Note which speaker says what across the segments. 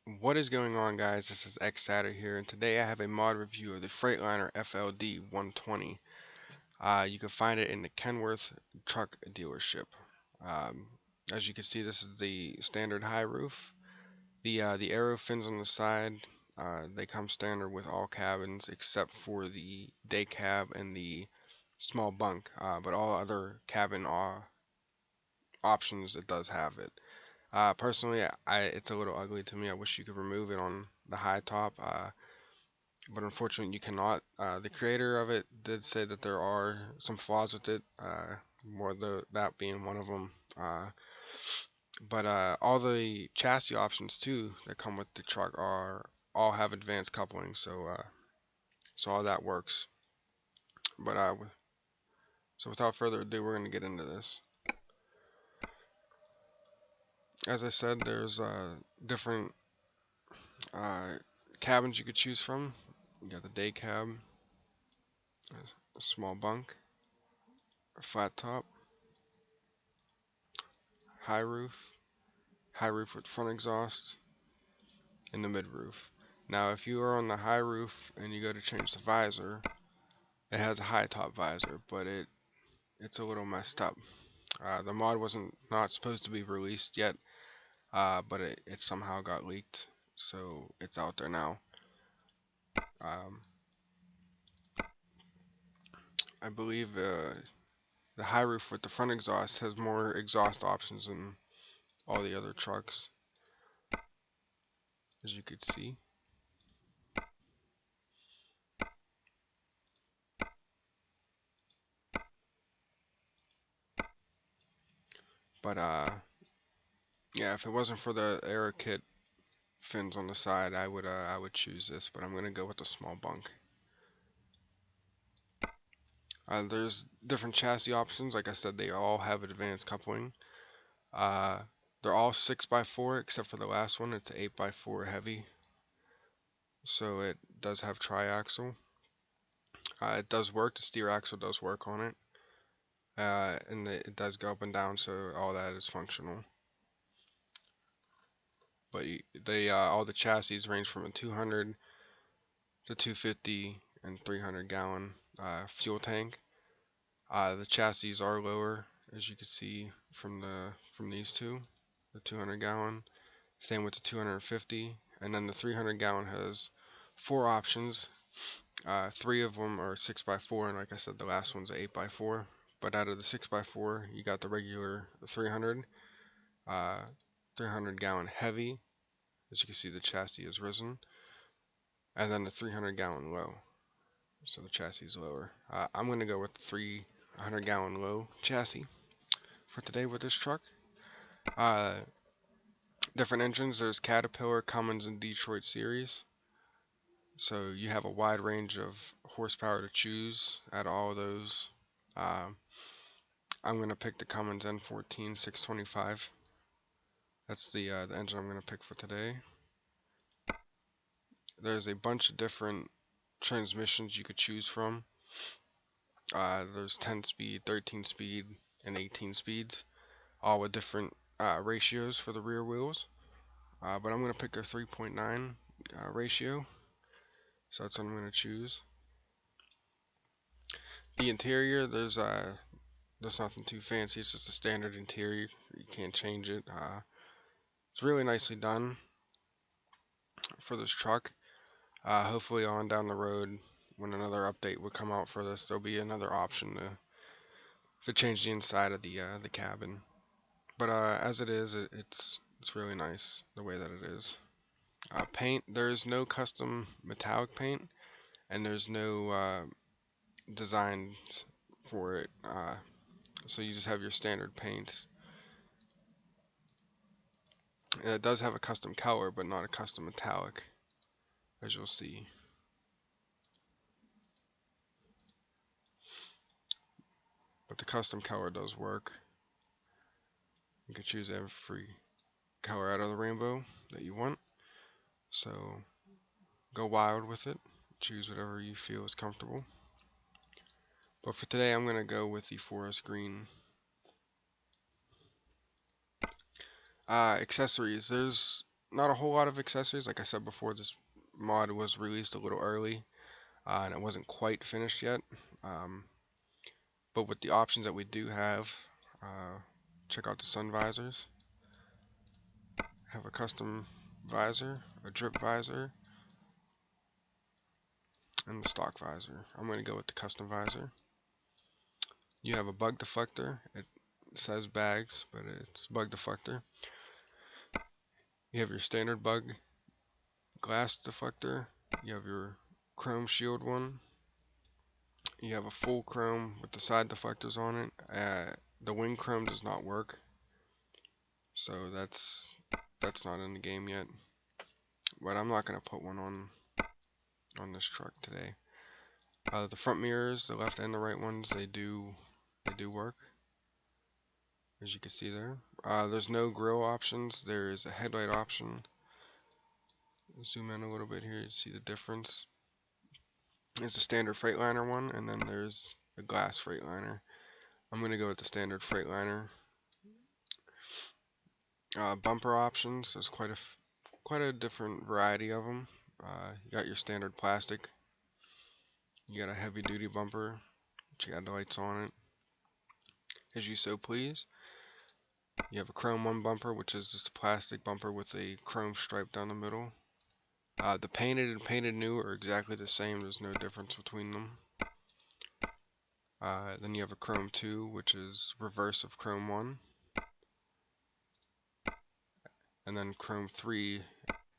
Speaker 1: What is going on, guys? This is Xsatter here, and today I have a mod review of the Freightliner FLD 120. You can find it in the Kenworth truck dealership. Um, as you can see, this is the standard high roof. The aero fins on the side, they come standard with all cabins except for the day cab and the small bunk. But all other cabin options, it does have it. Personally, it's a little ugly to me. I wish you could remove it on the high top, but unfortunately you cannot. The creator of it did say that there are some flaws with it, that being one of them. But all the chassis options too that come with the truck are all have advanced coupling, so all that works. But without further ado, we're gonna get into this. As I said, there's different uh, cabins you could choose from. You got the day cab, a small bunk, a flat top, high roof, high roof with front exhaust, and the mid roof. Now, if you are on the high roof and you go to change the visor, it has a high top visor, but it's a little messed up. The mod wasn't not supposed to be released yet, but it somehow got leaked, so it's out there now. Um, I believe the high roof with the front exhaust has more exhaust options than all the other trucks, as you could see. But yeah, if it wasn't for the aero kit fins on the side, I would choose this, but I'm gonna go with the small bunk. There's different chassis options. Like I said, they all have advanced coupling. Uh, they're all 6x4 except for the last one. It's 8x4 heavy, so it does have triaxle. It does work. The steer axle does work on it, and it does go up and down, so all that is functional. But all the chassis range from a 200 to 250 and 300 gallon fuel tank. The chassis are lower, as you can see from these two, the 200 gallon. Same with the 250, and then the 300 gallon has four options. Three of them are 6x4, and like I said, the last one's 8x4. But out of the 6x4, you got the regular 300, uh, 300 gallon heavy. As you can see, the chassis is risen, and then the 300 gallon low. So the chassis is lower. I'm going to go with the 300 gallon low chassis for today with this truck. Different engines, there's Caterpillar, Cummins, and Detroit series. So you have a wide range of horsepower to choose out of all of those. I'm going to pick the Cummins N14 625. That's the engine I'm going to pick for today. There's a bunch of different transmissions you could choose from. There's 10 speed, 13 speed, and 18 speeds, all with different ratios for the rear wheels. But I'm going to pick a 3.9 ratio, so that's what I'm going to choose. The interior, there's nothing too fancy. It's just a standard interior. You can't change it. It's really nicely done for this truck. Hopefully on down the road, when another update would come out for this, there'll be another option to change the inside of the cabin. But as it is, it's really nice the way that it is. Paint, there is no custom metallic paint, and there's no designs for it. So you just have your standard paints. And it does have a custom color, but not a custom metallic, as you'll see. But the custom color does work. You can choose every color out of the rainbow that you want. So go wild with it. Choose whatever you feel is comfortable. But for today, I'm going to go with the forest green. Accessories. There's not a whole lot of accessories. Like I said before, this mod was released a little early, and it wasn't quite finished yet. Um, but with the options that we do have, check out the sun visors. Have a custom visor, a drip visor, and the stock visor. I'm going to go with the custom visor. You have a bug deflector. It says bags, but it's bug deflector. You have your standard bug glass deflector. You have your chrome shield one. You have a full chrome with the side deflectors on it. The wing chrome does not work, so that's not in the game yet. But I'm not going to put one on this truck today. The front mirrors, the left and the right ones, they do work, as you can see there. There's no grill options. There is a headlight option. Zoom in a little bit here to see the difference. There's a standard Freightliner one, and then there's a glass Freightliner. I'm going to go with the standard Freightliner. Bumper options, there's quite a different variety of them. You got your standard plastic. You got a heavy duty bumper, which you got the lights on it, as you so please. You have a chrome one bumper, which is just a plastic bumper with a chrome stripe down the middle. The painted and painted new are exactly the same. There's no difference between them. Then you have a chrome 2, which is reverse of chrome 1. And then chrome 3,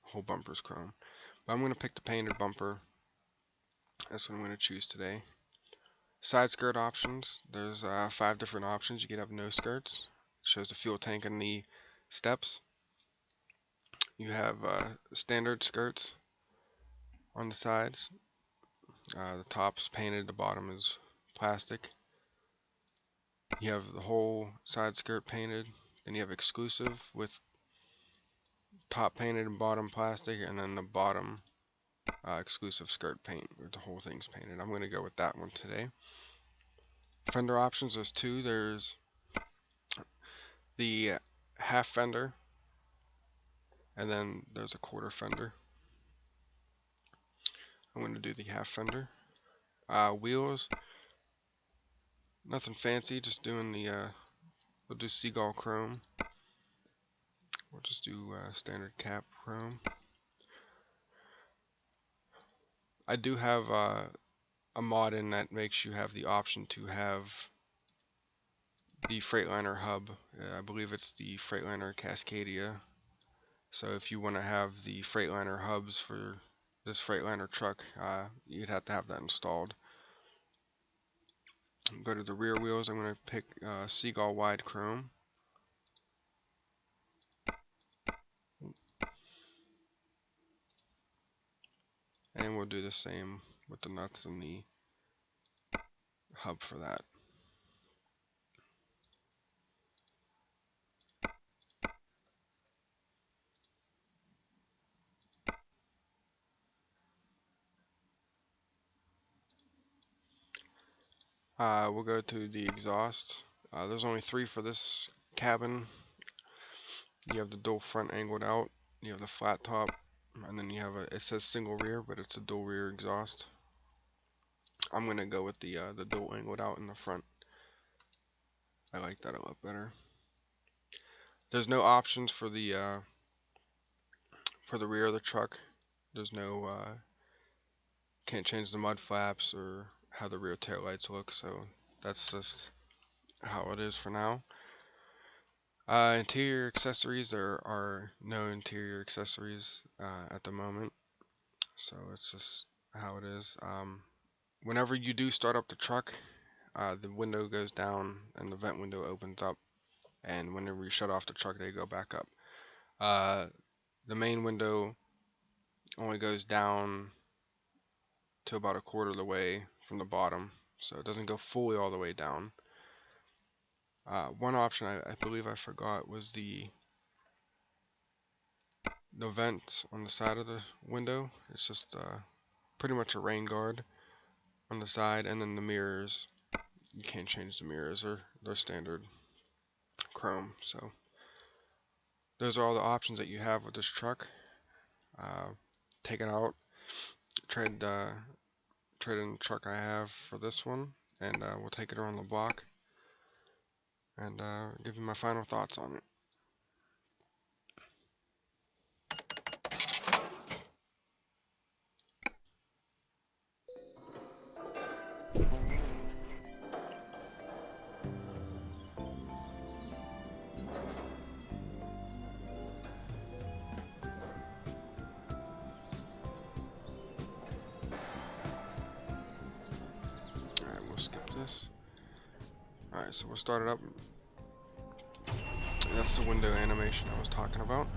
Speaker 1: whole bumper's chrome. But I'm going to pick the painted bumper. That's what I'm going to choose today. Side skirt options. There's 5 different options. You could have no skirts. It shows the fuel tank and the steps. You have standard skirts on the sides. The top's painted, the bottom is plastic. You have the whole side skirt painted. Then you have exclusive with top painted and bottom plastic, and then the bottom exclusive skirt paint, where the whole thing's painted. I'm going to go with that one today. Fender options, there's 2. There's the half fender, and then there's a quarter fender. I'm going to do the half fender. Wheels, nothing fancy, just doing the, we'll do seagull chrome. We'll just do standard cap chrome. I do have a mod in that makes you have the option to have the Freightliner hub. I believe it's the Freightliner Cascadia. So if you want to have the Freightliner hubs for this Freightliner truck, you'd have to have that installed. Go to the rear wheels. I'm going to pick Seagull Wide Chrome. And we'll do the same with the nuts and the hub for that. We'll go to the exhaust. There's only 3 for this cabin. You have the dual front angled out, you have the flat top, and then you have it says single rear, but it's a dual rear exhaust. I'm going to go with the dual angled out in the front. I like that a lot better. There's no options for the rear of the truck. There's no can't change the mud flaps or how the rear tail lights look, so that's just how it is for now. Interior accessories, there are no interior accessories at the moment, so it's just how it is. Whenever you do start up the truck, the window goes down and the vent window opens up, and whenever you shut off the truck, they go back up. The main window only goes down to about a quarter of the way from the bottom, so it doesn't go fully all the way down. One option I believe I forgot was the vents on the side of the window. It's just pretty much a rain guard on the side, and then the mirrors, you can't change the mirrors, they're standard chrome. So those are all the options that you have with this truck. Take it out, trade in the truck I have for this one, and we'll take it around the block and give you my final thoughts on it. Alright, we'll skip this. Alright, so we'll start it up. That's the window animation I was talking about.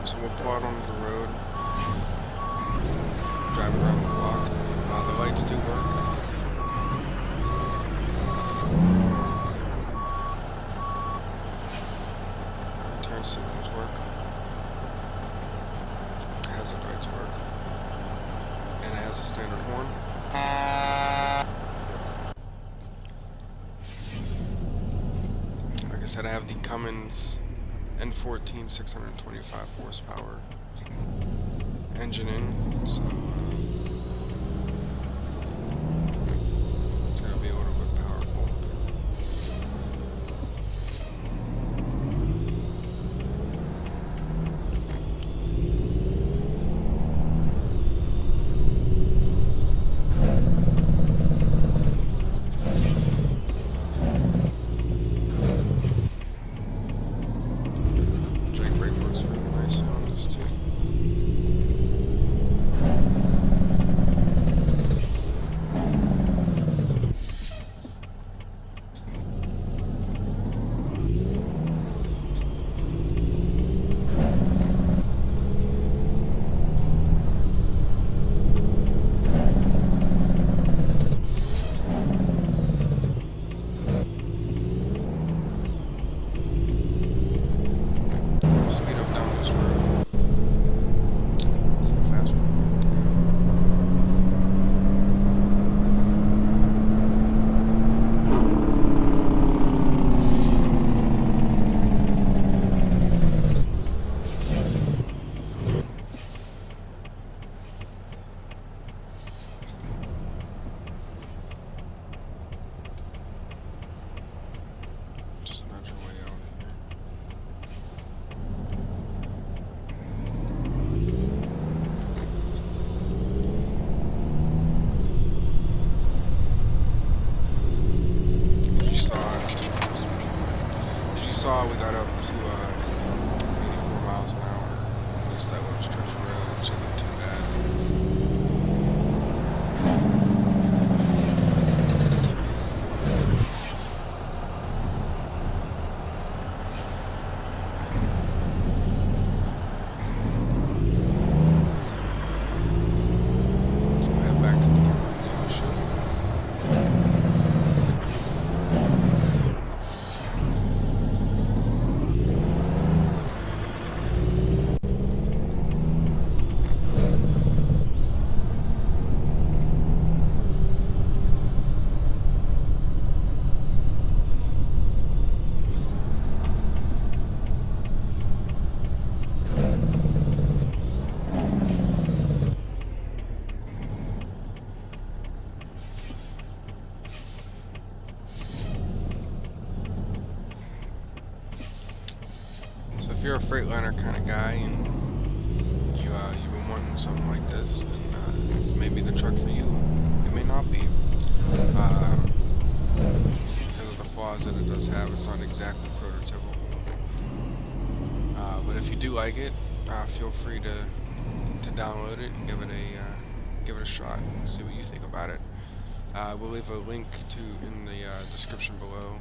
Speaker 1: So we'll pull out onto the road, drive around the block. The lights do work. Turn signals work. Hazard lights work. And it has a standard horn. Like I said, I have the Cummins N14 625 horsepower engine in, so it's going to be a little bit powerful. Saw we got up to 84 miles an hour. At least that was Church Road, which isn't too bad. So we'll head back to the dealership. If you're a Freightliner kind of guy and you've been wanting something like this, and maybe the truck for you, it may not be. Because of the flaws that it does have, it's not exactly prototypical. But if you do like it, feel free to download it and give it a shot and see what you think about it. We'll leave a link in the description below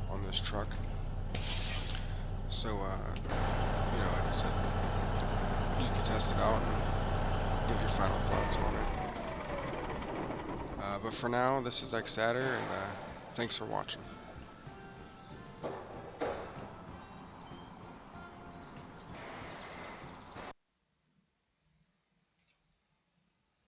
Speaker 1: on this truck. So, you know, like I said, you can test it out and give your final thoughts on it. But for now, this is Xatter, and thanks for watching.